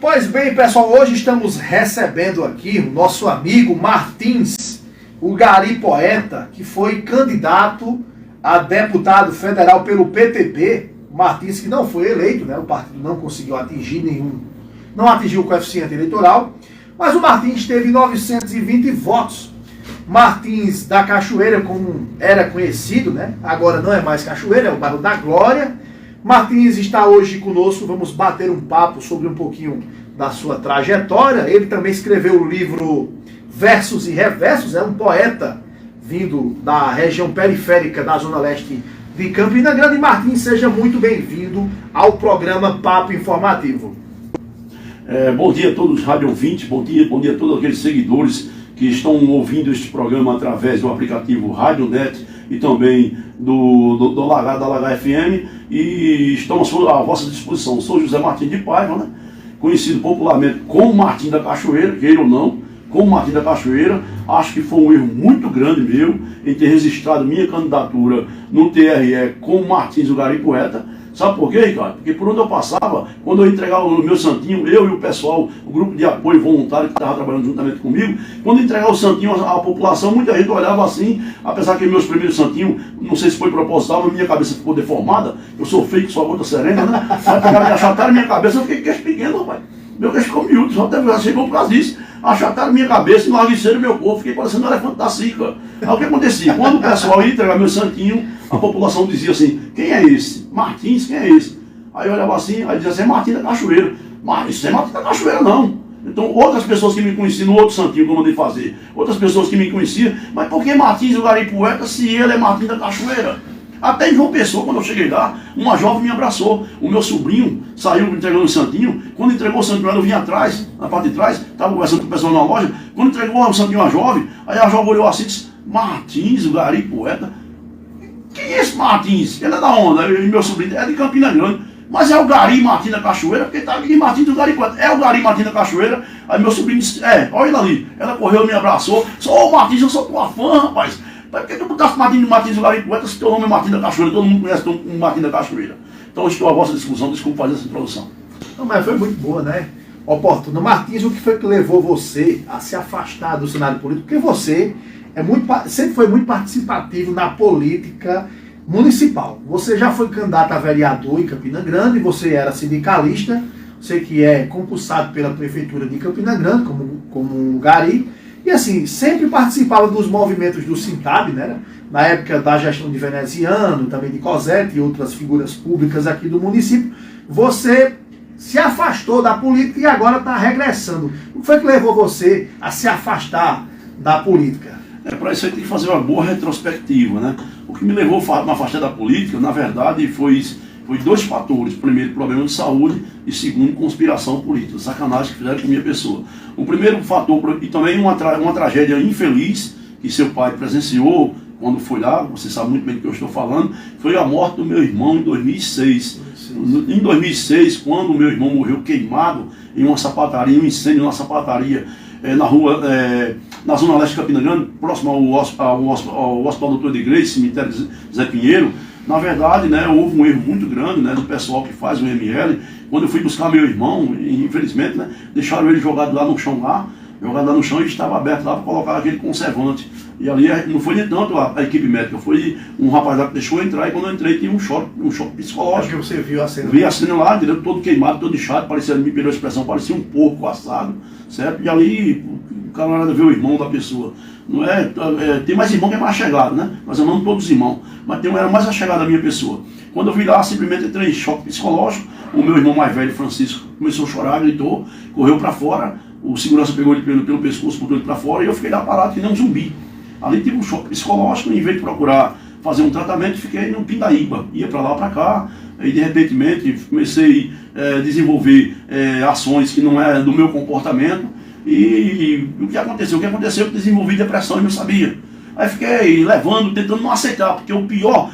Pois bem, pessoal, hoje estamos recebendo aqui o nosso amigo Martins, o Gari Poeta, que foi candidato a deputado federal pelo PTB. Martins, que não foi eleito, né? O partido não conseguiu atingir não atingiu o coeficiente eleitoral, mas o Martins teve 920 votos. Martins da Cachoeira, como era conhecido, né? Agora não é mais Cachoeira, é o bairro da Glória. Martins está hoje conosco, vamos bater um papo sobre um pouquinho da sua trajetória. Ele também escreveu o livro Versos e Reversos, é um poeta vindo da região periférica da Zona Leste de Campina Grande. Martins, seja muito bem-vindo ao programa Papo Informativo. Bom dia a todos os rádio ouvintes, bom dia a todos aqueles seguidores que estão ouvindo este programa através do aplicativo Radionet e também do Lagar, da Lagar FM, e estamos à vossa disposição. Sou José Martins de Paiva, né? Conhecido popularmente como Martim da Cachoeira, queira ou não, como Martim da Cachoeira. Acho que foi um erro muito grande meu em ter registrado minha candidatura no TRE como Martins, o Gari Poeta. Sabe por quê, Ricardo? Porque por onde eu passava, quando eu entregava o meu santinho, eu e o pessoal, o grupo de apoio voluntário que estava trabalhando juntamente comigo, quando eu entregava o santinho à população, muita gente olhava assim, apesar que meus primeiros santinhos, não sei se foi proposital, mas minha cabeça ficou deformada, eu sou feio que só gota serena, né? Aí pegaram e achataram minha cabeça, eu fiquei queixo pequeno, rapaz. Meu queixo ficou miúdo, já chegou por causa disso. Achataram minha cabeça, enlargueceram meu corpo, fiquei parecendo um elefante da cica. Aí o que acontecia? Quando o pessoal ia entregar meu santinho, a população dizia assim: quem é esse? Martins, quem é esse? Aí eu olhava assim, aí dizia assim: é Martins da Cachoeira. Mas isso é Martins da Cachoeira, não. Então outras pessoas que me conheciam no outro santinho que eu mandei fazer, outras pessoas que me conheciam, mas por que Martins, o Gari Poeta, se ele é Martins da Cachoeira? Até em João Pessoa, quando eu cheguei lá, uma jovem me abraçou. O meu sobrinho saiu entregando o santinho. Quando entregou o santinho, eu vim atrás, na parte de trás, estava conversando com o pessoal na loja. Quando entregou o santinho à jovem, aí a jovem olhou assim e disse: Martins, o Gari Poeta? Quem é esse Martins? Ele é da onda? E meu sobrinho é de Campina Grande. Mas é o Gari Martins da Cachoeira, porque está aqui Martins do Gari Poeta. É o Gari Martins da Cachoeira. Aí meu sobrinho disse: olha ele ali. Ela correu, me abraçou. Sou o Martins, eu sou tua fã, rapaz. Por que tu botaste Martins do Gari Poeta se teu nome é Martins da Cachoeira? Todo mundo conhece o Martins da Cachoeira. Então estou à vossa discussão, desculpa fazer essa introdução. Não, mas foi muito boa, né? Oportuno. Martins, o que foi que levou você a se afastar do cenário político? Porque você sempre foi muito participativo na política municipal. Você já foi candidato a vereador em Campina Grande, você era sindicalista, você que é concursado pela Prefeitura de Campina Grande, como um Gari, e assim, sempre participava dos movimentos do Sintab, né? Na época da gestão de Veneziano, também de Cosete e outras figuras públicas aqui do município. Você se afastou da política e agora está regressando. O que foi que levou você a se afastar da política? Para isso aí tem que fazer uma boa retrospectiva, né? O que me levou a me afastar da política, na verdade, foi dois fatores. Primeiro, problema de saúde, e segundo, conspiração política, sacanagem que fizeram com a minha pessoa. O primeiro fator, e também uma tragédia infeliz, que seu pai presenciou quando foi lá, você sabe muito bem do que eu estou falando, foi a morte do meu irmão em 2006. Em 2006, quando o meu irmão morreu queimado em uma sapataria, um incêndio numa sapataria, na rua, na Zona Leste de Campina Grande, próximo ao Hospital Dr. de Grace, cemitério Zé Pinheiro. Na verdade, né, houve um erro muito grande, né, do pessoal que faz o ML. Quando eu fui buscar meu irmão, infelizmente, né, deixaram ele jogado lá no chão e estava aberto lá para colocar aquele conservante. E ali não foi nem tanto a equipe médica, foi um rapaz lá que deixou eu entrar, e quando eu entrei tinha um choque psicológico. Acho que você viu a cena. Vi a cena lá, entendeu? Todo queimado, todo inchado, parecia, me perdeu a expressão, parecia um porco assado, certo? E ali o camarada vê o irmão da pessoa. Não tem mais irmão que é mais chegado, né? Mas eu não todos os irmãos. Mas era mais achegado a minha pessoa. Quando eu vi lá, simplesmente entrei em choque psicológico. O meu irmão mais velho, Francisco, começou a chorar, gritou, correu para fora. O segurança pegou ele pelo pescoço, botou ele para fora, e eu fiquei lá parado que nem um zumbi. Ali tive um choque psicológico, em vez de procurar fazer um tratamento, fiquei no Pindaíba. Ia para lá, para cá, e de repente comecei a desenvolver ações que não eram do meu comportamento. E o que aconteceu? Eu desenvolvi depressão e não sabia. Aí fiquei tentando não aceitar, porque o pior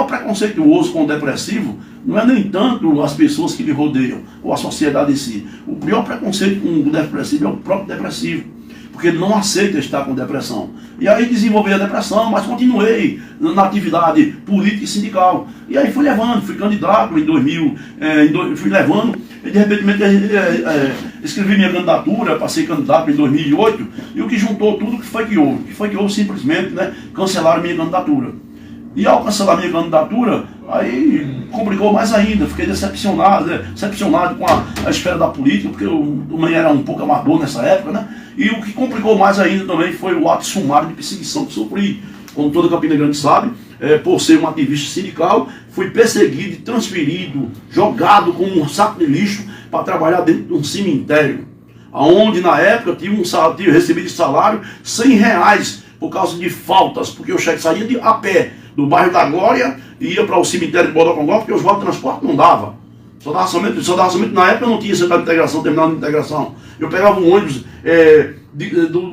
preconceituoso com o depressivo não é nem tanto as pessoas que lhe rodeiam, ou a sociedade em si. O pior preconceito com o depressivo é o próprio depressivo, porque ele não aceita estar com depressão. E aí desenvolvi a depressão, mas continuei na atividade política e sindical. E aí fui candidato em 2000, fui levando. e de repente escrevi minha candidatura, passei candidato em 2008, e o que juntou tudo, o que foi que houve? O que foi que houve simplesmente, né, cancelaram minha candidatura. E ao cancelar minha candidatura, aí complicou mais ainda, fiquei decepcionado com a esfera da política, porque eu também era um pouco amador nessa época, né? E o que complicou mais ainda também foi o ato sumário de perseguição que sofri. Como toda Campina Grande sabe, por ser um ativista sindical, fui perseguido e transferido, jogado como um saco de lixo para trabalhar dentro de um cemitério. Onde na época tinha recebido de salário R$100 por causa de faltas, porque eu saía a pé do bairro da Glória e ia para o cemitério de Bodocongó, porque os votos de transporte não dava. Só dava somente na época, eu não tinha central de integração, terminal de integração. Eu pegava um ônibus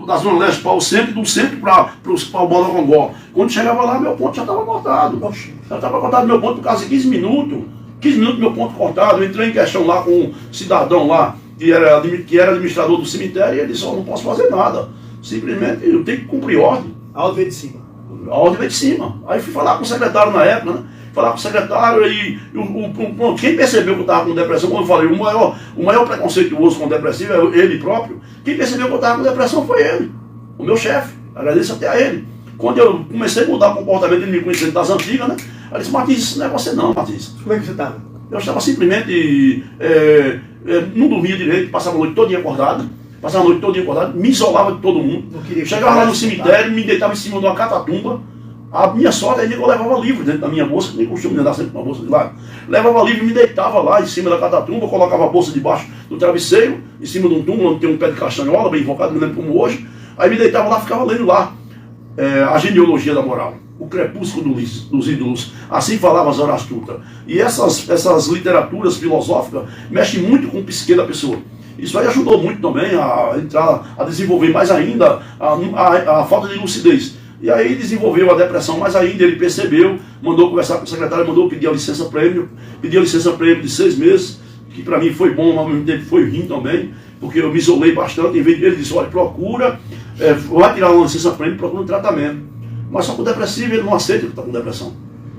da Zona Leste para o centro e do centro para o Bodocongó. Quando chegava lá, meu ponto já estava cortado. Já estava cortado meu ponto por causa de 15 minutos. 15 minutos meu ponto cortado. Eu entrei em questão lá com um cidadão lá, que era administrador do cemitério, e ele disse: não posso fazer nada. Simplesmente eu tenho que cumprir ordem. A ordem veio de cima. A ordem veio de cima. Aí fui falar com o secretário na época, né? Falar com o secretário e quem percebeu que eu estava com depressão, como eu falei, o maior preconceituoso com depressivo é ele próprio. Quem percebeu que eu estava com depressão foi ele, o meu chefe. Agradeço até a ele. Quando eu comecei a mudar o comportamento, ele me conhecendo das antigas, né? Ele disse: Martins, isso não é você não, Martins. Como é que você estava? Eu estava simplesmente, não dormia direito, passava a noite toda acordado. Passava a noite toda acordado, me isolava de todo mundo. Chegava lá no cemitério, me deitava em cima de uma catatumba. A minha sorte é que eu levava livro dentro da minha bolsa, que nem costume andar sempre com uma bolsa de lado. Levava livro e me deitava lá em cima da catatumba, colocava a bolsa debaixo do travesseiro, em cima de um túmulo onde tem um pé de castanhola, bem invocado, me lembro como hoje. Aí me deitava lá, ficava lendo lá a genealogia da moral, o crepúsculo dos ídolos, assim falava Zarastutra. E essas literaturas filosóficas mexem muito com o psique da pessoa. Isso aí ajudou muito também a desenvolver mais ainda a falta de lucidez. E aí desenvolveu a depressão mais ainda, ele percebeu, mandou conversar com o secretário, mandou pedir a licença prêmio, pediu a licença prêmio de 6 meses, que para mim foi bom, mas ao mesmo tempo foi ruim também, porque eu me isolei bastante. Em vez de ele disse: olha, procura, vai tirar uma licença prêmio, procura um tratamento. Mas só com o depressivo ele não aceita que está com depressão.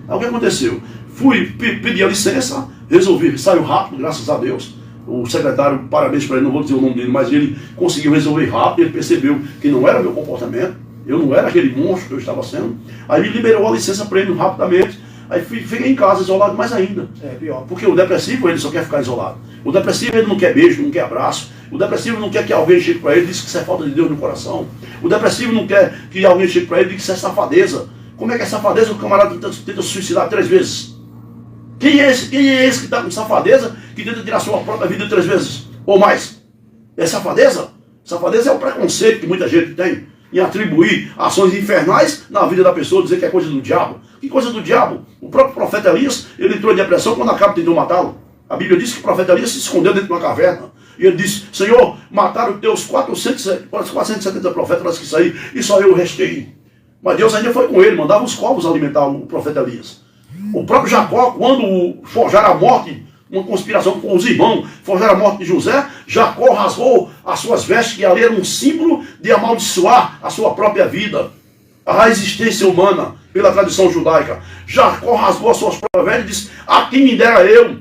Aí o que aconteceu? Fui pedir a licença, resolvi, saiu rápido, graças a Deus. O secretário, parabéns para ele, não vou dizer o nome dele, mas ele conseguiu resolver rápido, ele percebeu que não era meu comportamento, eu não era aquele monstro que eu estava sendo. Aí me liberou a licença prêmio rapidamente. Aí fiquei em casa, isolado mais ainda. Pior. Porque o depressivo, ele só quer ficar isolado. O depressivo, ele não quer beijo, não quer abraço. O depressivo não quer que alguém chegue para ele e diga que isso é falta de Deus no coração. O depressivo não quer que alguém chegue para ele e diga que isso é safadeza. Como é que é safadeza? O camarada tenta se suicidar 3 vezes. Quem é esse que está com safadeza, que tenta tirar sua própria vida 3 vezes? Ou mais? É safadeza? Safadeza é o preconceito que muita gente tem em atribuir ações infernais na vida da pessoa, dizer que é coisa do diabo. Que coisa do diabo? O próprio profeta Elias, ele entrou em depressão quando Acabe tentou matá-lo. A Bíblia diz que o profeta Elias se escondeu dentro de uma caverna. E ele disse: Senhor, mataram teus 470 profetas que saíram, e só eu restei. Mas Deus ainda foi com ele, mandava os corvos alimentar o profeta Elias. O próprio Jacó, quando forjaram a morte, uma conspiração com os irmãos, forjaram a morte de José, Jacó rasgou as suas vestes, que ali era um símbolo de amaldiçoar a sua própria vida, a existência humana, pela tradição judaica. Jacó rasgou as suas próprias vestes e disse: a quem me dera eu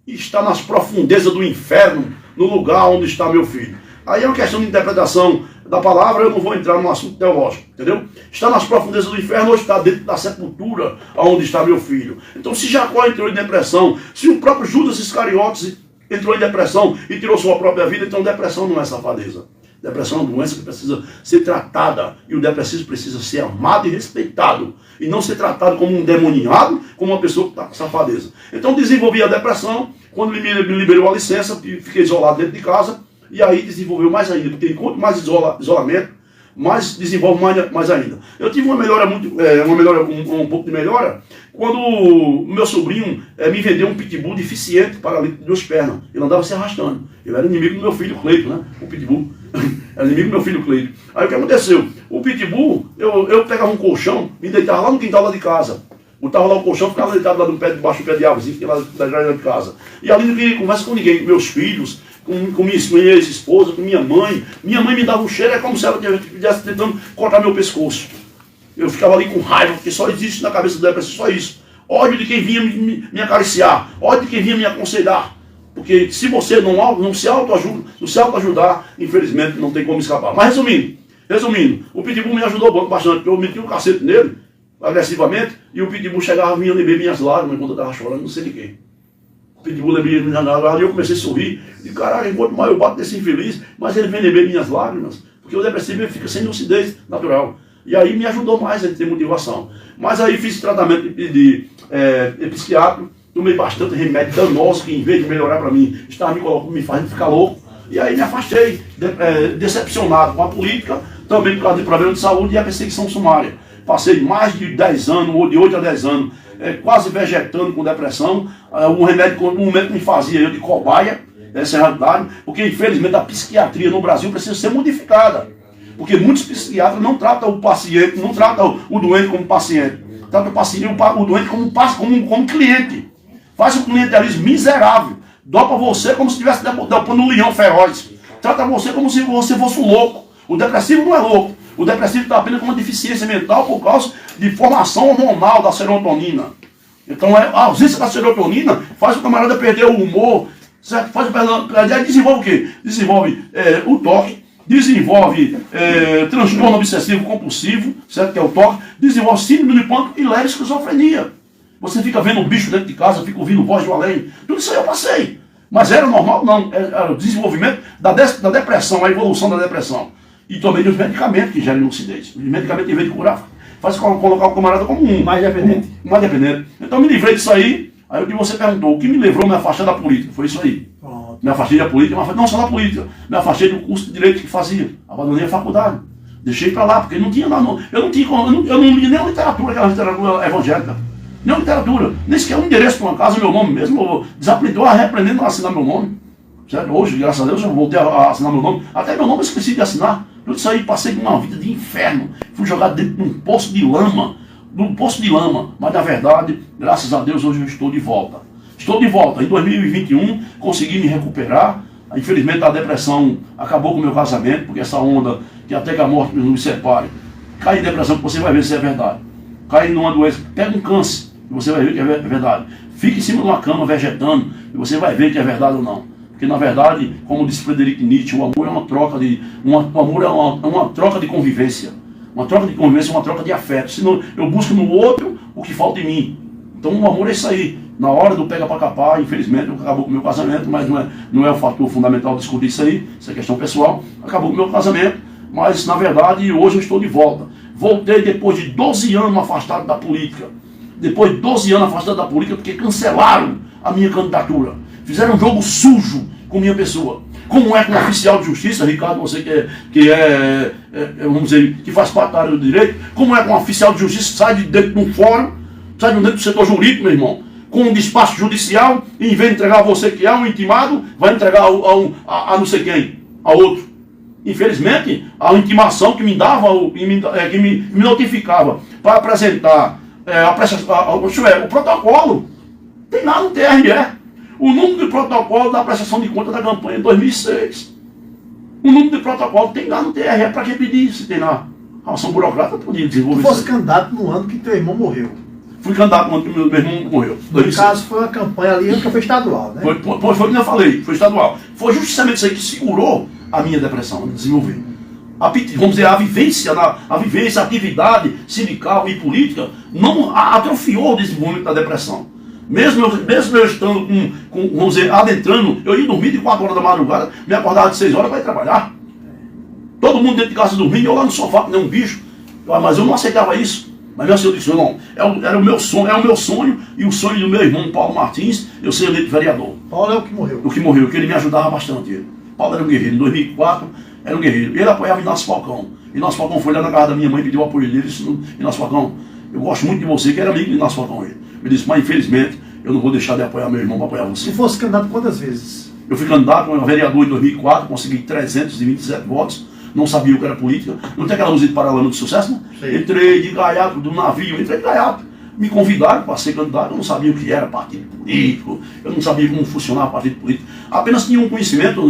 estar nas profundezas do inferno, no lugar onde está meu filho. Aí é uma questão de interpretação da palavra, eu não vou entrar num assunto teológico, entendeu? Está nas profundezas do inferno ou está dentro da sepultura onde está meu filho. Então, se Jacó entrou em depressão, se o próprio Judas Iscariotes entrou em depressão e tirou sua própria vida, então depressão não é safadeza. Depressão é uma doença que precisa ser tratada, e o depressivo precisa ser amado e respeitado, e não ser tratado como um demoniado, como uma pessoa que está com safadeza. Então desenvolvi a depressão, quando ele me liberou a licença, fiquei isolado dentro de casa, e aí desenvolveu mais ainda, porque quanto mais isolamento, mais desenvolve mais ainda. Eu tive uma melhora um pouco de melhora, quando o meu sobrinho me vendeu um pitbull deficiente, paralítico de 2 pernas. Ele andava se arrastando. Ele era inimigo do meu filho Cleito, né? O pitbull. Era inimigo do meu filho Cleito. Aí o que aconteceu? O pitbull, eu pegava um colchão, me deitava lá no quintal lá de casa. Botava lá o colchão, ficava deitado lá debaixo do pé de árvore, fiquei lá da janela de casa. E ali não queria conversa com ninguém, com meus filhos, com minha ex-esposa, com minha mãe. Minha mãe me dava um cheiro, é como se ela estivesse tentando cortar meu pescoço. Eu ficava ali com raiva, porque só existe na cabeça dela só isso. Ódio de quem vinha me acariciar, ódio de quem vinha me aconselhar. Porque se você não se autoajudar, infelizmente não tem como escapar. Mas resumindo, o Pitbull me ajudou bastante, porque eu meti um cacete nele, agressivamente, e o Pitbull chegava e vinha beber minhas lágrimas quando eu estava chorando, não sei de quê. O Pitbull bebia minhas lágrimas, e eu comecei a sorrir, e caralho, enquanto mais eu bato desse infeliz, mas ele vem beber minhas lágrimas, porque o depressivo ele fica sem lucidez natural. E aí me ajudou mais a ter motivação. Mas aí fiz tratamento de psiquiátrico, tomei bastante remédio danoso, que em vez de melhorar para mim, estava me fazendo ficar louco. E aí me afastei, decepcionado com a política, também por causa de problema de saúde e a perseguição sumária. Passei mais de 10 anos, ou de 8 a 10 anos, quase vegetando com depressão. Um médico me fazia eu de cobaia, essa é a realidade, porque infelizmente a psiquiatria no Brasil precisa ser modificada. Porque muitos psiquiatras não tratam o paciente, não tratam o doente como paciente. Tratam o doente como cliente. Faz um clientelismo miserável. Dopa você como se estivesse dopando um leão feroz. Trata você como se você fosse um louco. O depressivo não é louco. O depressivo está apenas com uma deficiência mental por causa de formação hormonal da serotonina. Então a ausência da serotonina faz o camarada perder o humor. Certo? Desenvolve o quê? Desenvolve o toque. Desenvolve transtorno obsessivo compulsivo, certo? Que é o toque, desenvolve síndrome de pânico e leve esquizofrenia. Você fica vendo um bicho dentro de casa, fica ouvindo voz do além. Tudo isso aí eu passei. Mas era normal? Não. Era o desenvolvimento da depressão, a evolução da depressão. E também dos medicamentos que geram lucidez. Os medicamentos, em vez de curar, faz colocar o camarada como mais dependente. Mais dependente. Então me livrei disso aí. Aí o que você perguntou, o que me levou a me afastar da política? Foi isso aí. Me afastei da política, não só da política, me afastei do curso de direito que fazia. Abandonei a faculdade. Deixei para lá, porque não tinha nada. Eu não li nem a literatura, aquela literatura evangélica. Nem a literatura. Nem sequer um endereço para uma casa, meu nome mesmo. Desaprendeu a repreendendo a assinar meu nome. Certo? Hoje, graças a Deus, eu voltei a assinar meu nome. Até meu nome eu esqueci de assinar. Tudo isso aí, passei uma vida de inferno. Fui jogado dentro de um poço de lama. Mas na verdade, graças a Deus, hoje eu estou de volta. Estou de volta. Em 2021, consegui me recuperar. Infelizmente, a depressão acabou com o meu casamento, porque essa onda, que até que a morte nos separe, cai em depressão, que você vai ver se é verdade. Cai numa doença, pega um câncer, e você vai ver que é verdade. Fique em cima de uma cama, vegetando, e você vai ver que é verdade ou não. Porque, na verdade, como disse Friedrich Nietzsche, o amor é uma troca de, uma troca de convivência. Uma troca de convivência, uma troca de afeto. Senão, eu busco no outro o que falta em mim. Então, o amor é isso aí. Na hora do pega para capar, infelizmente, acabou com o meu casamento, mas não é o fator fundamental discutir isso aí, isso é questão pessoal. Acabou com o meu casamento, mas na verdade hoje eu estou de volta. Voltei depois de 12 anos afastado da política. Depois de 12 anos afastado da política, porque cancelaram a minha candidatura. Fizeram um jogo sujo com minha pessoa. Como é que um oficial de justiça, Ricardo, você vamos dizer, que faz parte da área do direito, como é que um oficial de justiça sai de dentro de um fórum, sai de dentro do setor jurídico, meu irmão, com um despacho judicial, e em vez de entregar a você que é um intimado, vai entregar a não sei quem, a outro. Infelizmente, a intimação que me dava, que me notificava para apresentar o protocolo, tem lá no TRE. O número de protocolo da prestação de conta da campanha em 2006. O número de protocolo tem lá no TRE. Para que pedir se tem lá? A ação burocrata podia desenvolver. Tu fosse candidato no ano que teu irmão morreu. Fui candidato no ano que meu irmão morreu. No caso, foi uma campanha ali que foi estadual, né? Foi como eu falei, foi estadual. Foi justamente isso aí que segurou a minha depressão, a desenvolver. Vamos dizer, a vivência, a atividade sindical e política não atrofiou o desenvolvimento da depressão. Mesmo eu estando vamos dizer, adentrando, eu ia dormir de 4 horas da madrugada, me acordava de 6 horas para ir trabalhar. Todo mundo dentro de casa dormindo, eu lá no sofá com nem um bicho. Mas eu não aceitava isso. Mas meu senhor disse, não, era o meu sonho e o sonho do meu irmão Paulo Martins, eu ser eleito vereador. Paulo é o que morreu. O que morreu, que ele me ajudava bastante. Ele. Paulo era um guerreiro, em 2004 era um guerreiro. Ele apoiava Inácio Falcão. Inácio Falcão foi lá na casa da minha mãe, pediu o apoio dele, disse, Inácio Falcão, eu gosto muito de você, que era amigo de Inácio Falcão. Ele disse, mas infelizmente eu não vou deixar de apoiar meu irmão para apoiar você. Se fosse candidato quantas vezes? Eu fui candidato a vereador em 2004, consegui 327 votos, não sabia o que era política. Não tem aquela música de Paralama de Sucesso, né? Sim. Entrei de gaiato do navio, entrei de gaiato. Me convidaram para ser candidato, eu não sabia o que era partido político, eu não sabia como funcionava partido político. Apenas tinha um conhecimento,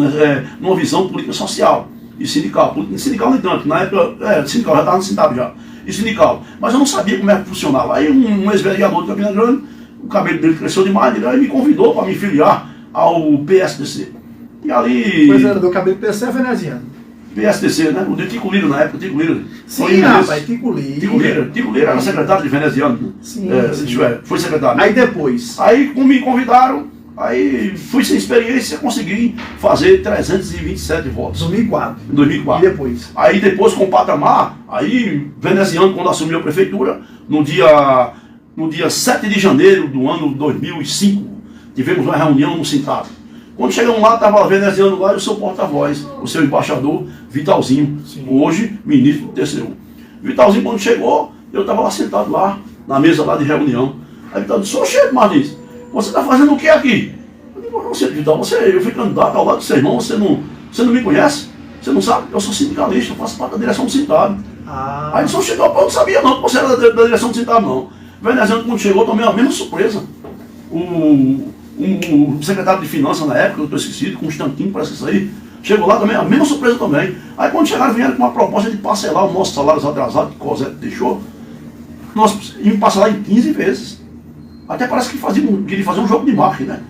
numa visão política social e sindical. Sindical nem tanto, na época, sindical, já estava no sindicato já. E sindical. Mas eu não sabia como é que funcionava. Aí um ex-vereador de Campina Grande, o cabelo dele cresceu demais, ele me convidou para me filiar ao PSDC. E ali... Pois era, do cabelo PC é veneziano. PSDC, né? O de Tico Lira na época, Tico Lira. Sim, rapaz, Tico Lira. Tico Lira era secretário de veneziano. Sim, sim. Foi secretário. Aí depois? Aí, como me convidaram, aí fui sem experiência, consegui fazer 327 votos. 2004. Em 2004. E depois? Aí depois com o patamar, aí veneziano, quando assumiu a prefeitura, no dia 7 de janeiro do ano 2005, tivemos uma reunião no Sintado. Quando chegamos lá, estava veneziano lá e o seu porta-voz, o seu embaixador, Vitalzinho, Sim. hoje ministro do TCU. Vitalzinho, quando chegou, eu estava lá sentado lá, na mesa lá de reunião. Aí Vital disse: "Ô chefe Martins, você está fazendo o que aqui?" Eu digo: "Não, Vital, eu fui candidato ao lado do seu irmão, você não me conhece? Você não sabe? Eu sou sindicalista, eu faço parte da direção do sindicato." Aí ele só chegou, eu não sabia não que você era da direção do sindicato, não. Veneziano, quando chegou, também a mesma surpresa. O secretário de Finanças na época, eu estou esquecido, Constantino, parece que isso aí, chegou lá também, a mesma surpresa também. Aí quando chegaram, vieram com uma proposta de parcelar os nossos salários atrasados, que o Cosette deixou, nós íamos parcelar em 15 vezes. Até parece que queria fazer um jogo de marketing, né?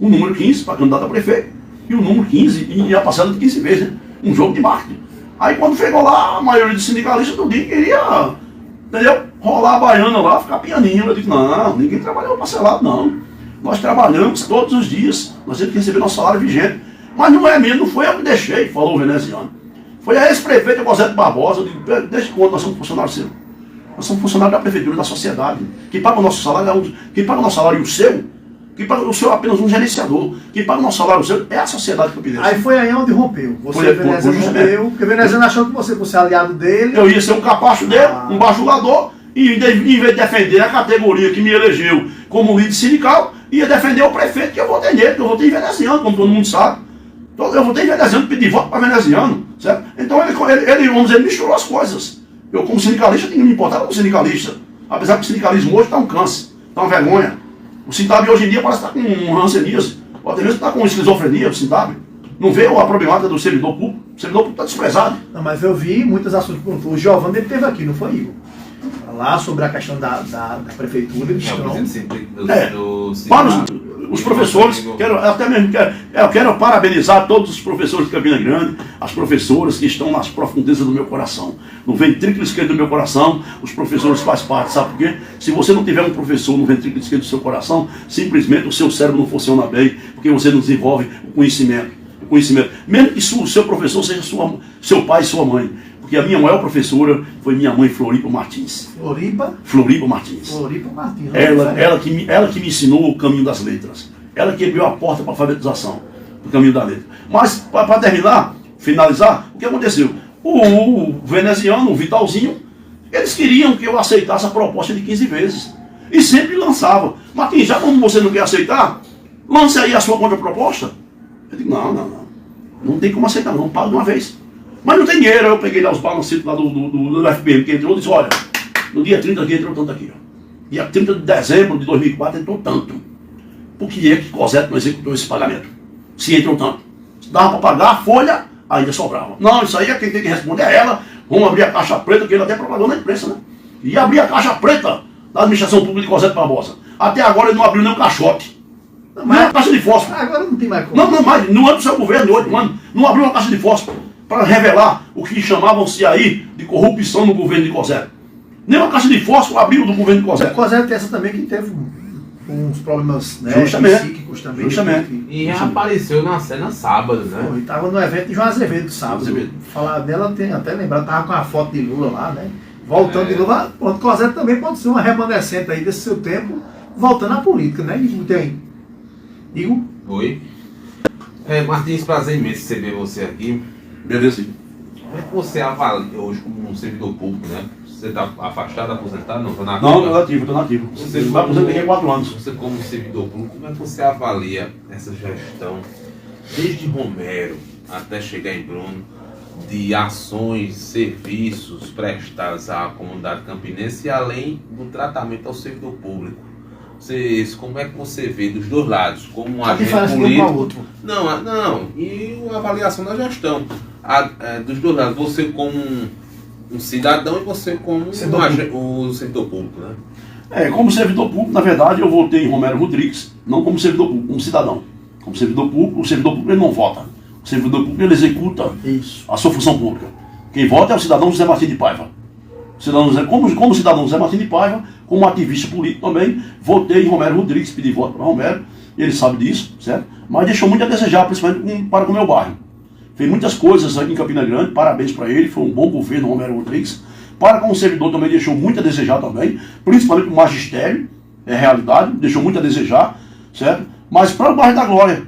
O número 15 para candidato a prefeito, e o número 15 ia parcelando de 15 vezes, né? Um jogo de marketing. Aí quando chegou lá, a maioria dos sindicalistas do dia queria, entendeu? Rolar a baiana lá, ficar pianinho. Eu disse: "Não, ninguém trabalhou parcelado, não. Nós trabalhamos todos os dias, nós temos que receber nosso salário vigente." "Mas não é mesmo, não foi eu que deixei", falou o veneziano. "Foi a ex-prefeito Cosette Barbosa." Eu digo: "Desde quando nós somos funcionários seus? Nós somos funcionários da prefeitura, da sociedade. Quem paga o nosso salário quem paga o nosso salário e o seu, quem paga o seu é apenas um gerenciador. Quem paga o nosso salário e o seu é a sociedade campinense." Aí foi aí onde rompeu. Você e Veneziano rompeu, porque o Veneziano achou que você fosse aliado dele. Eu ia ser um capacho dele, um bajulador, e em vez de defender a categoria que me elegeu como líder sindical, ia defender o prefeito que eu votei nele, que eu votei em veneziano, como todo mundo sabe. Então, eu votei em veneziano, pedi voto para veneziano, certo? Então ele, vamos dizer, misturou as coisas. Eu, como sindicalista, tenho que me importar como sindicalista. Apesar que o sindicalismo hoje está um câncer, está uma vergonha. O Sintab hoje em dia parece estar com um rancenismo, ou até mesmo está com esquizofrenia, o Sintab. Não vê a problemática do servidor público. O servidor público está desprezado. Não, mas eu vi muitas ações. O Giovanni ele esteve aqui, não foi, Igor? Lá sobre a questão da prefeitura, eles estão... Para os professores, eu quero parabenizar todos os professores de Campina Grande, as professoras que estão nas profundezas do meu coração. No ventrículo esquerdo do meu coração, os professores fazem parte, sabe por quê? Se você não tiver um professor no ventrículo esquerdo do seu coração, simplesmente o seu cérebro não funciona bem, porque você não desenvolve o conhecimento. Mesmo que o seu professor seja seu pai e sua mãe. Porque a minha maior professora foi minha mãe, Floripa Martins. Floripa Martins. Ela que me ensinou o caminho das letras. Ela que abriu a porta para a alfabetização do caminho da letra. Mas, para terminar, finalizar, o que aconteceu? O veneziano, o Vitalzinho, eles queriam que eu aceitasse a proposta de 15 vezes. E sempre lançava: "Martins, já como você não quer aceitar, lance aí a sua contraproposta." Eu digo: não tem como aceitar, não, pago de uma vez. Mas não tem dinheiro. Eu peguei lá os balancetes lá do FPM que entrou e disse: "Olha, no dia 30 aqui entrou tanto aqui, ó. Dia 30 de dezembro de 2004 entrou tanto. Por que é que Cosette não executou esse pagamento? Se entrou tanto. Dava para pagar a folha, ainda sobrava. Não, isso aí é quem tem que responder é ela. Vamos abrir a caixa preta, que ele até propagou na imprensa, né? E abrir a caixa preta da administração pública de Cosette Barbosa. Até agora ele não abriu nem um caixote. Não é uma caixa de fósforo. Agora não tem mais como. Não mais. No ano do seu governo, de 8 anos, não abriu uma caixa de fósforo para revelar o que chamavam-se aí de corrupção no governo de Cosette. Nem uma caixa de fósforo abriu do governo de Cosette. Cosette tem essa também que teve uns problemas, né, psíquicos também. Justamente. E reapareceu na cena sábado, né? Pô, e estava no evento de João Azevedo sábado. Falar dela, tem até lembrado, estava com a foto de Lula lá, né? Voltando de novo. Pronto, Cosette também pode ser uma remanescente aí desse seu tempo, voltando à política, né? E tem. Digo? Oi. Martins, prazer imenso receber você aqui. Beleza. Como é que você avalia hoje como um servidor público, né? Você está afastado, aposentado? Não, estou na Não, estou nativo. Você vai aposentar daqui a 4 anos. Você como servidor público, como é que você avalia essa gestão, desde Romero até chegar em Bruno, de ações, serviços prestados à comunidade campinense e além do tratamento ao servidor público? Como é que você vê dos dois lados, como um agente político? Não, e a avaliação da gestão. Dos dois lados, você como um cidadão e você como o servidor público, né? Como servidor público, na verdade, eu votei em Romero Rodrigues, não como servidor público, como cidadão. Como servidor público, o servidor público ele não vota. O servidor público ele executa a sua função pública. Quem vota é o cidadão José Martins de Paiva. Como cidadão José Martins de Paiva, como ativista político também, votei em Romero Rodrigues, pedi voto para Romero, ele sabe disso, certo? Mas deixou muito a desejar, principalmente para com o meu bairro. Fez muitas coisas aqui em Campina Grande, parabéns para ele, foi um bom governo, Romero Rodrigues. Para com o servidor também deixou muito a desejar também, principalmente o magistério, é realidade, deixou muito a desejar, certo? Mas para o bairro da Glória,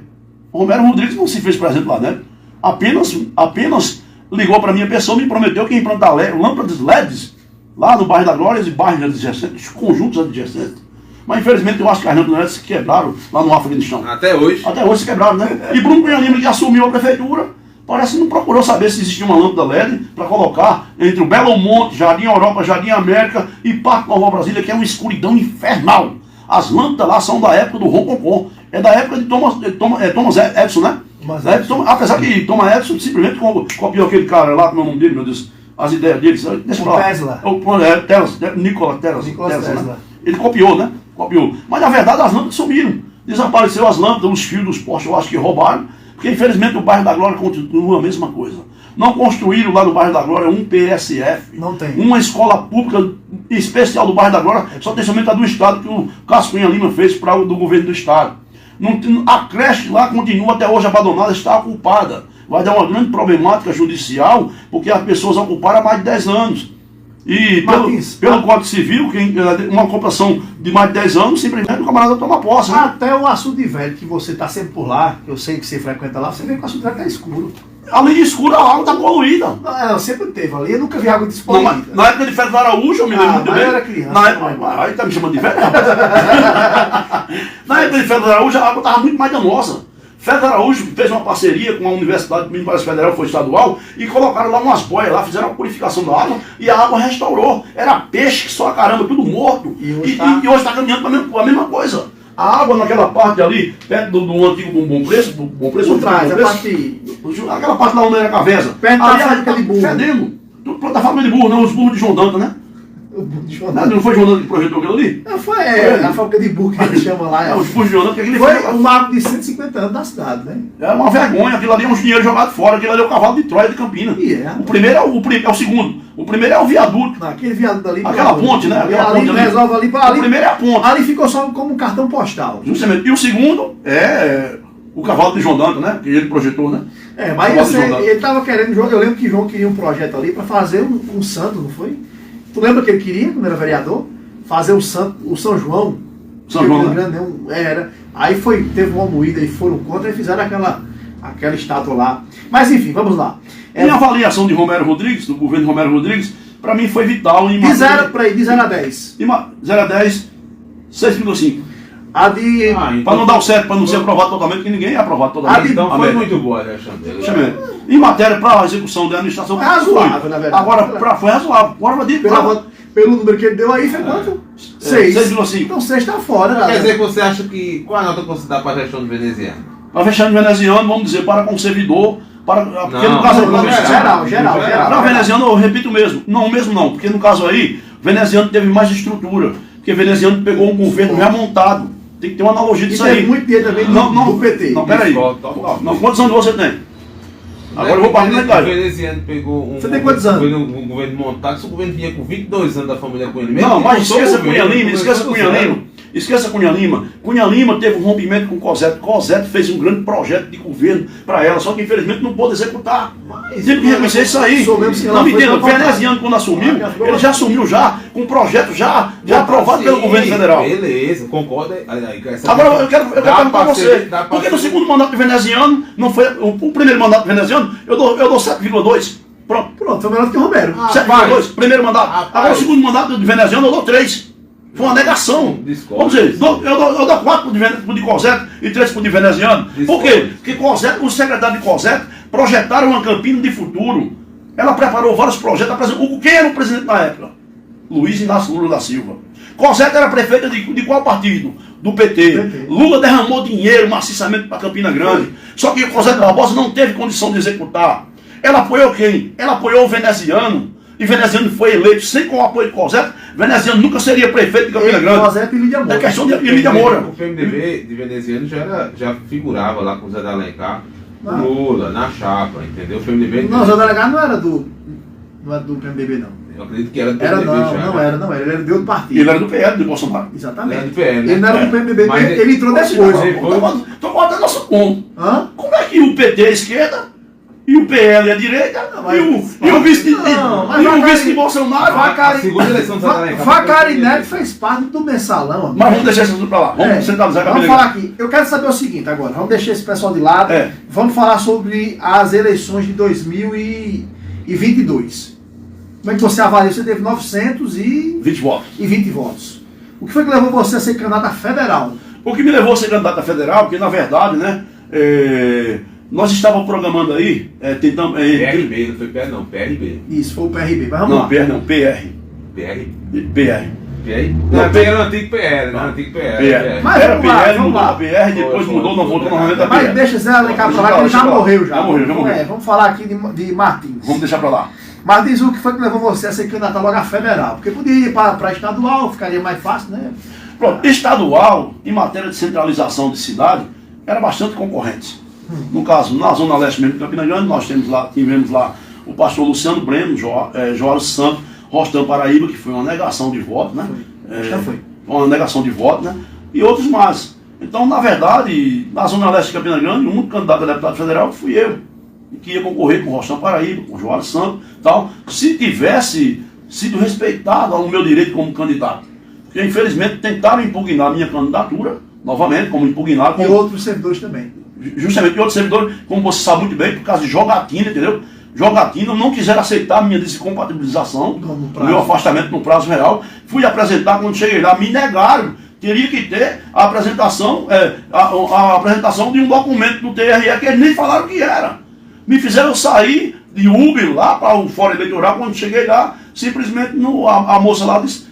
o Romero Rodrigues não se fez presente lá dentro, apenas ligou para minha pessoa, me prometeu que ia implantar lâmpadas LEDs lá no bairro da Glória e bairros adjacentes, conjuntos adjacentes. Mas infelizmente eu acho que as lâmpadas LED se quebraram lá no Afeganistão. Até hoje. Até hoje se quebraram, né? E Bruno Cunha Lima, que assumiu a prefeitura, parece que não procurou saber se existia uma lâmpada LED para colocar entre o Belo Monte, Jardim Europa, Jardim América e Parque Nova Brasília, que é uma escuridão infernal. As lâmpadas lá são da época do Roncocó. É da época de Thomas Edison, né? Apesar que Thomas Edison simplesmente copiou aquele cara lá, como é o nome dele, meu Deus, as ideias dele. Tesla. Nikola Tesla. Né? Ele copiou, né? Copiou. Mas na verdade as lâmpadas sumiram. Desapareceu as lâmpadas, os fios dos postes, eu acho que roubaram. Porque infelizmente o bairro da Glória continua a mesma coisa. Não construíram lá no bairro da Glória um PSF. Não tem. Uma escola pública especial do bairro da Glória, só tem somente a do Estado, que o Cássio Cunha Lima fez para o do governo do Estado. A creche lá continua até hoje abandonada, está ocupada. Vai dar uma grande problemática judicial, porque as pessoas ocuparam há mais de 10 anos. E pelo Código Civil, uma ocupação de mais de 10 anos, simplesmente o camarada toma posse. Né? Até o Açude Velho, que você está sempre por lá, eu sei que você frequenta lá, você vê que o Açude Velho está escuro. Além de escuro, a água está poluída. Não, sempre teve ali, eu nunca vi água despoluída. Na época de Félix do Araújo, eu me lembro muito bem. Eu era criança. Aí tá me chamando de velho? Na época de Félix do Araújo, a água estava muito mais danosa. Félix do Araújo fez uma parceria com a Universidade Minas Gerais Federal, foi estadual, e colocaram lá umas boias lá, fizeram a purificação da água e a água restaurou. Era peixe que só caramba, tudo morto. E hoje está caminhando para a mesma coisa. A água naquela parte ali, perto do antigo Bom Preço, por trás, aquela parte lá onde era a Cavesa. Perto da fábrica de burro. Fedendo. Da fábrica de burro, não, os burros de João Danta, né? Não foi João Danta que projetou aquilo ali? Não, foi a fábrica de burro que a gente chama lá. Os burros de João Danta, porque foi um marco de 150 anos da cidade, né? É uma vergonha, aquilo ali é uns dinheiro jogado fora, aquilo ali é o cavalo de Troia de Campina. O primeiro é o segundo. O primeiro é o viaduto. Aquele viaduto ali. Aquela ponte, né? Aquela ponte ali. Resolve ali para ali. O primeiro é a ponte. Ali ficou só como um cartão postal. Justamente. E o segundo é o cavalo de João Danta, né? Que ele projetou, né? Mas ele estava querendo, eu lembro que João queria um projeto ali para fazer um santo, não foi? Tu lembra que ele queria, quando era vereador? Fazer o São João. São João, né? Era. Aí teve uma moída e foram contra e fizeram aquela estátua lá. Mas enfim, vamos lá. Minha avaliação de Romero Rodrigues, do governo Romero Rodrigues, para mim foi vital. De 0 a 10. 0 a 10, 6,5. A de... para não dar o certo, para não ser aprovado totalmente, que ninguém é aprovado totalmente. Então foi muito boa, Alexandre. Em matéria para a execução da administração... É razoável, na verdade. Agora, foi razoável. Pelo número que ele deu aí, foi quanto? 6. 6,5. Então 6 está fora, galera. Quer dizer que você acha que... Qual a nota que você dá para a gestão do veneziano? Para a gestão do veneziano, vamos dizer, para com o servidor... Porque no caso geral. Para o veneziano, eu repito mesmo. Não, mesmo não. Porque no caso aí, o veneziano teve mais estrutura. Porque o veneziano pegou um governo já montado. Tem que ter uma analogia disso aí. Tem muito dinheiro também do PT. Não, peraí. Quantos anos você tem? Agora eu vou partir na idade. O veneziano pegou você tem quantos anos? Um governo montado. Se o governo vinha com 22 anos da família Cunha Lima. Não, mas esqueça Cunha Lima. Esqueça Cunha Lima. Cunha Lima teve um rompimento com Cosette. Cosette fez um grande projeto de governo para ela, só que infelizmente não pôde executar. Tem que reconhecer isso aí. Não me entenda, o veneziano quando assumiu, ele já assumiu com um projeto já aprovado pelo governo federal. Beleza, concorda. Agora eu quero perguntar a você, por que no segundo mandato do veneziano, não foi o primeiro mandato do veneziano, eu dou 7,2. Pronto, foi melhor do que o Romero. 7,2, primeiro mandato. Agora o segundo mandato do veneziano eu dou 3. Foi uma negação. Vamos dizer, eu dou 4 de Cosette e 3 de veneziano. Por quê? Porque os secretários de Cosette projetaram uma Campina de futuro. Ela preparou vários projetos. Quem era o presidente na época? Luiz Inácio Lula da Silva. Cosette era prefeita de qual partido? Do PT. Lula derramou dinheiro maciçamente para Campina Grande. Só que Cosette Barbosa não teve condição de executar. Ela apoiou quem? Ela apoiou o veneziano. e Veneziano foi eleito sem com o apoio de Cosé, Veneziano nunca seria prefeito de Campina Grande. Cosé e Lídia Moura. É questão de Lídia Moura. O PMDB de Veneziano já figurava lá com o Zé da Alencar, Lula, na chapa, entendeu? O PMDB... Não, o Zé da Alencar não era do PMDB, não. Eu acredito que era do Era PMDB não, já. não era, ele era de outro partido. Ele era do PL, de Bolsonaro. Exatamente. Era do PL, né? Ele não era do PMDB, Mas ele entrou depois. Estou botando nosso ponto. Hã? Como é que o PT é a esquerda e o PL é a direita e o vice de Bolsonaro? A segunda eleição do Zé da Alencar. Vacari Neto fez parte do mensalão. Amigo. Mas vamos deixar esse assunto para lá. Vamos centralizar a Vamos Campina falar aqui. Eu quero saber o seguinte agora. Vamos deixar esse pessoal de lado. Vamos falar sobre as eleições de 2022. Como é que você avalia? Você teve 920 votos. O que foi que levou você a ser candidato a federal? O que me levou a ser candidato a federal, porque na verdade, né, nós estávamos programando aí, tentando... PRB, não foi PR não, PRB. Isso, foi o PRB. Mas vamos lá. Não, PR não, PR. PR? PR. Não, PR era o antigo PR, né? Antigo PR. Mas era vamos lá, PR, vamos mudou lá. para PR, depois mudou, não voltou novamente a PR. Mas deixa Zé Alencar pra lá, que ele já morreu já. Já morreu. Vamos falar aqui de Martins. Vamos deixar para lá. Mas diz o que foi que levou você a ser candidato logo a federal? Porque podia ir para estadual, ficaria mais fácil, né? Pronto, estadual, em matéria de centralização de cidade, era bastante concorrente. No caso, na Zona Leste mesmo de Campina Grande, nós tivemos lá o pastor Luciano Breno, João Santos, Rostão Paraíba, que foi uma negação de voto, né? Foi. Uma negação de voto, né? E outros mais. Então, na verdade, na Zona Leste de Campina Grande, o único candidato a deputado federal fui eu, que ia concorrer com o Rostão Paraíba, com o João Santos e tal, se tivesse sido respeitado o meu direito como candidato. Porque, infelizmente, tentaram impugnar a minha candidatura, novamente, como impugnaram. E outros servidores também. Justamente, e outros servidores, como você sabe muito bem, por causa de jogatina, entendeu? Jogatina, não quiseram aceitar a minha descompatibilização, o meu afastamento no prazo real. Fui apresentar, quando cheguei lá, me negaram. Teria que ter a apresentação, a apresentação de um documento do TRE, que eles nem falaram o que era. Me fizeram sair de Uber lá para o fórum eleitoral. Quando cheguei lá, simplesmente a moça lá disse,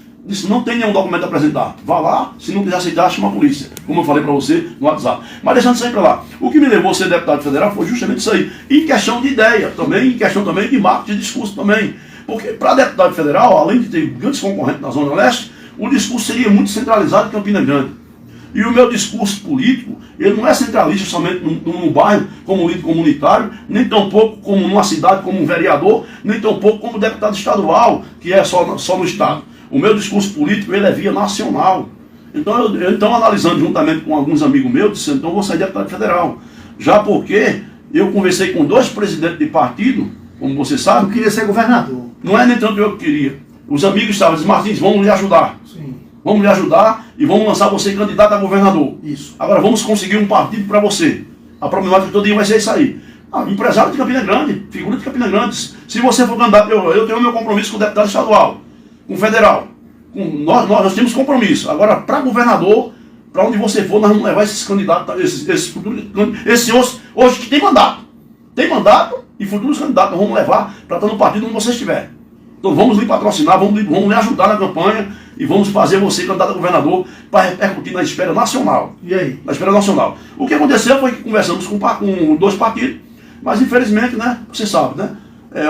não tem nenhum documento a apresentar. Vá lá, se não quiser aceitar, chama a polícia. Como eu falei para você no WhatsApp. Mas deixando isso aí para lá. O que me levou a ser deputado federal foi justamente isso aí. Em questão de ideia também, em questão também de marketing de discurso também. Porque para deputado federal, além de ter grandes concorrentes na Zona Leste, o discurso seria muito centralizado em Campina Grande. E o meu discurso político, ele não é centralista somente num bairro como líder comunitário, nem tampouco como numa cidade como um vereador, nem tampouco como deputado estadual, que é só no estado. O meu discurso político, ele é via nacional. Então, eu analisando juntamente com alguns amigos meus, disse, então eu vou sair deputado federal. Já porque eu conversei com 2 presidentes de partido, como você sabe. Eu queria ser governador. Não é nem tanto eu que queria. Os amigos estavam dizendo, Martins, vamos lhe ajudar. Sim. Vamos lhe ajudar e vamos lançar você candidato a governador. Isso. Agora vamos conseguir um partido para você. A problemática todo dia vai ser isso aí. Empresário de Campina Grande, figura de Campina Grande. Se você for candidato, eu tenho meu compromisso com o deputado estadual, com o federal. Nós temos compromisso. Agora, para governador, para onde você for, nós vamos levar esses candidatos, esses hoje que tem mandato. Tem mandato e futuros candidatos nós vamos levar para estar no partido onde você estiver. Então vamos lhe patrocinar, vamos lhe ajudar na campanha e vamos fazer você candidato a governador para repercutir na esfera nacional. E aí? Na esfera nacional. O que aconteceu foi que conversamos com 2 partidos, mas infelizmente, né, você sabe, né?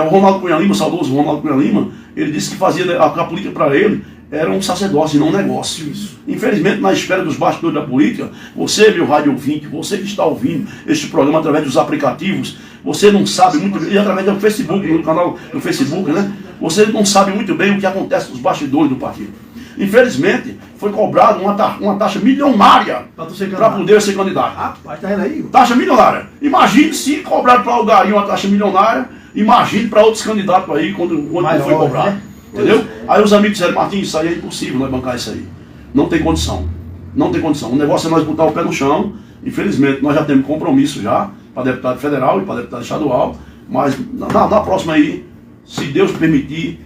O Ronaldo Cunha Lima, o saudoso Ronaldo Cunha Lima, ele disse que fazia a política para ele era um sacerdócio e não um negócio. Isso. Infelizmente, na esfera dos bastidores da política, você, meu rádio ouvinte, você que está ouvindo este programa através dos aplicativos, você não sabe muito bem, e através do Facebook, no canal do Facebook, né? Você não sabe muito bem o que acontece nos bastidores do partido. Infelizmente, foi cobrado uma taxa milionária para poder ser candidato. Rapaz, tá vendo aí? Taxa milionária. Imagine se cobrado para o Garinho uma taxa milionária, imagine para outros candidatos aí quando foi cobrado. Né? Entendeu? Aí os amigos disseram, Martins, isso aí é impossível nós bancar isso aí. Não tem condição. Não tem condição. O negócio é nós botar o pé no chão. Infelizmente, nós já temos compromisso já para deputado federal e para deputado estadual. Mas na próxima aí, se Deus permitir,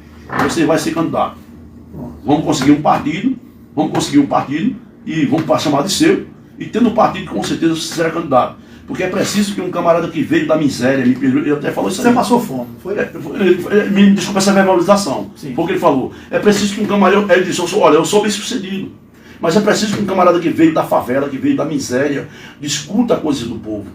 você vai ser candidato. Vamos conseguir um partido e vamos chamar de seu. E tendo um partido, com certeza você será candidato. Porque é preciso que um camarada que veio da miséria, ele até falou isso aí. Você passou fome, foi? Me desculpa essa verbalização. Sim. Porque ele falou, é preciso que um camarada, ele disse, olha, eu sou bem-sucedido. Mas é preciso que um camarada que veio da favela, que veio da miséria, discuta coisas do povo.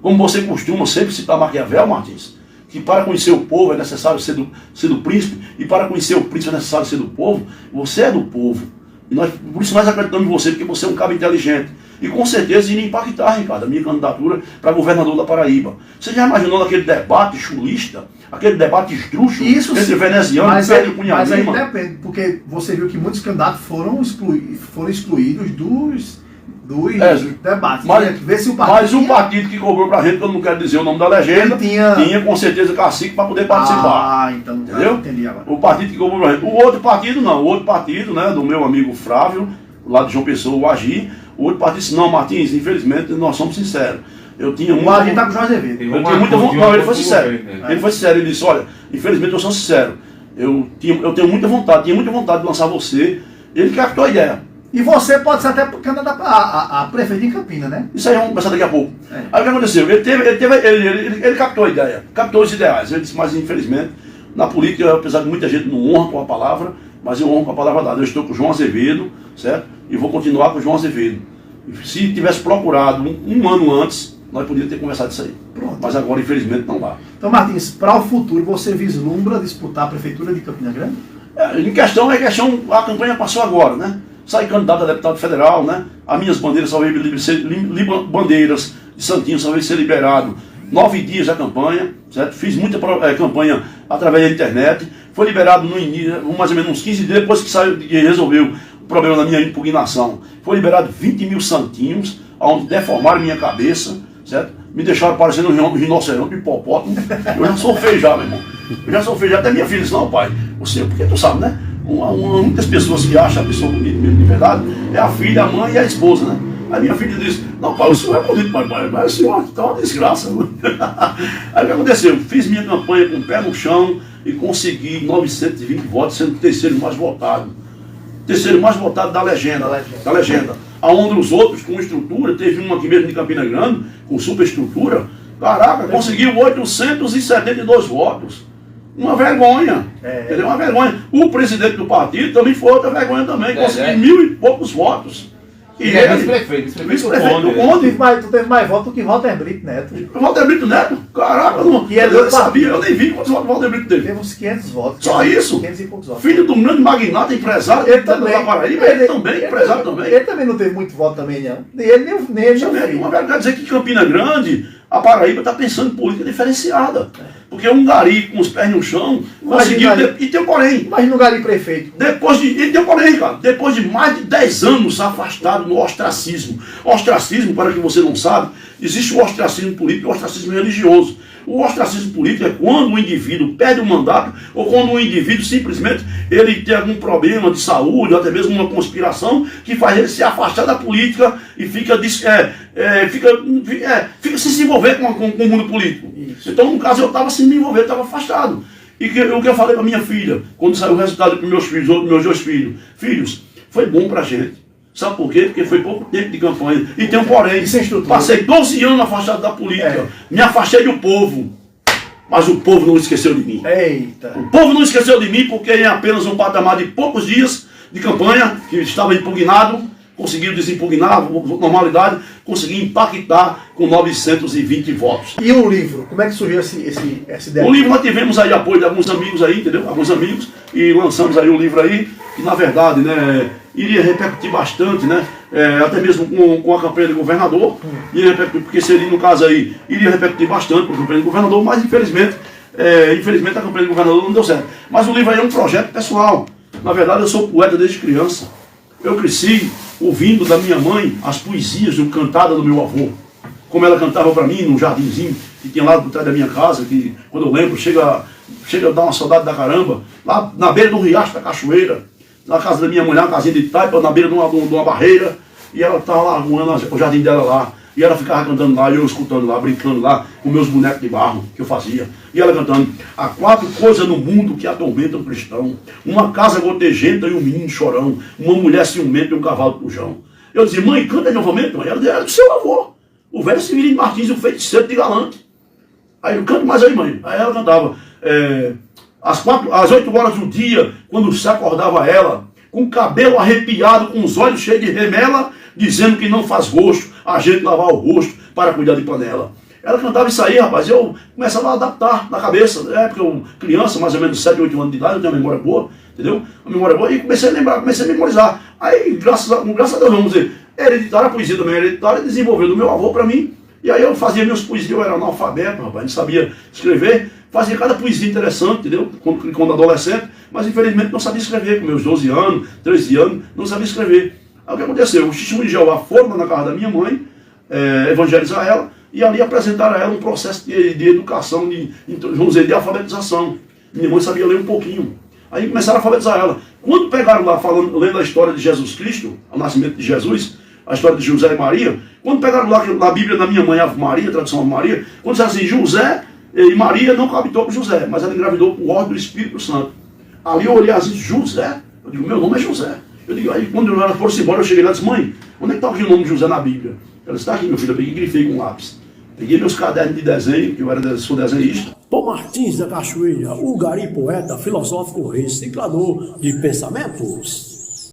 Como você costuma sempre citar Maquiavel, Martins, que para conhecer o povo é necessário ser do príncipe, e para conhecer o príncipe é necessário ser do povo. Você é do povo. E por isso nós acreditamos em você, porque você é um cara inteligente. E com certeza iria impactar, Ricardo, a minha candidatura para governador da Paraíba. Você já imaginou naquele debate chulista, aquele debate esdrúxulo entre veneziano e Pedro Cunha Lima? Mas aí depende, porque você viu que muitos candidatos foram excluídos dos debates. Mas o partido que cobrou pra gente, que eu não quero dizer o nome da legenda, tinha com certeza cacique para poder participar. Então, entendeu? Entendi agora. O partido que cobrou pra gente. O outro partido não, o outro partido, né, do meu amigo Flávio, lá de João Pessoa, o Agi, o outro partido disse, não, Martins, infelizmente nós somos sinceros. Eu tinha o Agi tá com o Jorge Azevedo. Eu tinha muita vontade. Não, ele foi sincero. Ele foi sincero, ele disse, olha, infelizmente eu sou sincero. Eu tenho muita vontade, tinha muita vontade de lançar você. Ele captou a ideia. E você pode ser até candidato a prefeito em Campina, né? Isso aí vamos conversar daqui a pouco. Aí o que aconteceu? Ele captou a ideia, captou os ideais. Ele disse, mas infelizmente, na política, apesar de muita gente não honra com a palavra, mas eu honro com a palavra dada. Eu estou com o João Azevedo, certo? E vou continuar com o João Azevedo. Se tivesse procurado um ano antes, nós poderíamos ter conversado isso aí. Pronto. Mas agora, infelizmente, não dá. Então, Martins, para o futuro, você vislumbra disputar a prefeitura de Campina Grande? Em questão, a campanha passou agora, né? Saí candidato a deputado federal, né? As minhas bandeiras só veio bandeiras de Santinho só veio ser liberado 9 dias da campanha, certo? Fiz muita campanha através da internet. Foi liberado no início, mais ou menos uns 15 dias depois que resolveu o problema da minha impugnação. Foi liberado 20 mil santinhos, onde deformaram minha cabeça, certo? Me deixaram parecendo um rinoceronte, um hipopótamo. Eu já sou feio já, meu irmão. Eu já sou feio já. Até minha filha disse, não, pai, você, porque tu sabe, né? Muitas pessoas que acham a pessoa bonita mesmo de verdade é a filha, a mãe e a esposa, né? Aí minha filha disse, não, pai, o senhor é bonito, pai, mas o senhor está uma desgraça. Aí o que aconteceu? Fiz minha campanha com o pé no chão e consegui 920 votos, sendo o terceiro mais votado. Terceiro mais votado da legenda. Aonde os outros com estrutura, teve um aqui mesmo de Campina Grande, com superestrutura, caraca, conseguiu 872 votos. Uma vergonha. Entendeu? Uma vergonha. O presidente do partido também foi outra vergonha também. Conseguiu 1000 e poucos votos. E é vice-prefeito. Tu teve mais votos do que Walter Brito Neto. Walter Brito Neto? Caraca, eu sabia, eu nem vi quantos votos o Walter Brito teve. Teve uns 500 votos. Só isso? 500 e poucos votos. Filho de um grande magnata, empresário. Ele também. Empresário também. Ele também não teve muito voto também, não. Nem ele. Uma verdade dizer que Campina Grande, a Paraíba está pensando em política diferenciada. Porque um gari com os pés no chão conseguiu. E tem um porém. Imagina um gari prefeito. E tem um porém, cara. Depois de mais de 10 anos afastado no ostracismo. Ostracismo, para que você não sabe, existe o ostracismo político e o ostracismo religioso. O ostracismo político é quando o indivíduo perde o mandato ou quando o indivíduo simplesmente ele tem algum problema de saúde ou até mesmo uma conspiração que faz ele se afastar da política e fica sem se envolver com o mundo político. Isso. Então, no caso, eu estava sem me envolver, estava afastado. E o que eu falei para minha filha, quando saiu o resultado para meus filhos, meus 2 filhos, filhos, foi bom para a gente. Sabe por quê? Porque foi pouco tempo de campanha. E tem um porém. Passei 12 anos afastado da política. Me afastei do povo. Mas o povo não esqueceu de mim. Eita. O povo não esqueceu de mim porque em apenas um patamar de poucos dias de campanha, que estava impugnado, conseguiu desimpugnar, normalidade, consegui impactar com 920 votos. E o livro? Como é que surgiu essa ideia? O livro nós tivemos aí apoio de alguns amigos aí, entendeu? Alguns amigos, e lançamos aí o livro aí, que na verdade, né, iria repercutir bastante, né? Até mesmo com a campanha de governador, iria repercutir, porque seria, no caso aí, iria repercutir bastante com a campanha de governador, mas infelizmente a campanha de governador não deu certo. Mas o livro aí é um projeto pessoal. Na verdade, eu sou poeta desde criança. Eu cresci ouvindo da minha mãe as poesias cantadas do meu avô. Como ela cantava para mim num jardinzinho que tinha lá por trás da minha casa, que quando eu lembro, chega a dar uma saudade da caramba, lá na beira do riacho da cachoeira, na casa da minha mulher, uma casinha de taipa, na beira de uma barreira, e ela estava lá arrumando o jardim dela lá, e ela ficava cantando lá, e eu escutando lá, brincando lá, com meus bonecos de barro que eu fazia, e ela cantando: há 4 coisas no mundo que atormentam o cristão, uma casa gotejenta e um menino chorão, uma mulher ciumenta e um cavalo pujão. Eu dizia: mãe, canta novamente, mãe. Ela dizia: era do seu avô, o velho Severino Martins, o feiticeiro de galante. Aí eu canto mais aí, mãe. Aí ela cantava: às 8 horas do dia, quando se acordava ela, com o cabelo arrepiado, com os olhos cheios de remela, dizendo que não faz gosto a gente lavar o rosto para cuidar de panela. Ela cantava isso aí, rapaz, eu começava a adaptar na cabeça, porque eu, criança, mais ou menos 7, 8 anos de idade, eu tenho uma memória boa, entendeu? Uma memória boa, e comecei a lembrar, comecei a memorizar. Aí, graças a Deus, vamos dizer, hereditária, a poesia também hereditária, desenvolveu do meu avô para mim, e aí eu fazia minhas poesias, eu era analfabeto, rapaz, não sabia escrever, fazia cada poesia interessante, entendeu? Quando adolescente, mas infelizmente não sabia escrever, com meus 12 anos, 13 anos, não sabia escrever. Aí o que aconteceu? Os testemunhos de Jeová foram na casa da minha mãe, evangelizar ela, e ali apresentaram a ela um processo de educação, vamos dizer, de alfabetização. Minha mãe sabia ler um pouquinho. Aí começaram a alfabetizar ela. Quando pegaram lá, lendo a história de Jesus Cristo, o nascimento de Jesus, a história de José e Maria, quando pegaram lá na Bíblia da minha mãe, Ave Maria, a tradução Ave Maria, quando disseram assim, José e Maria não coabitou com José, mas ela engravidou por ordem do Espírito Santo. Ali eu olhei assim, José? Eu digo, meu nome é José. Eu digo, aí quando ela fosse embora, eu cheguei lá e disse, mãe, onde é que está aqui o nome de José na Bíblia? Ela disse, está aqui, meu filho, eu peguei e grifei com lápis. Peguei meus cadernos de desenho, que eu sou desenhista. Tom Martins da Cachoeira, o gari poeta, filosófico, reciclador de pensamentos.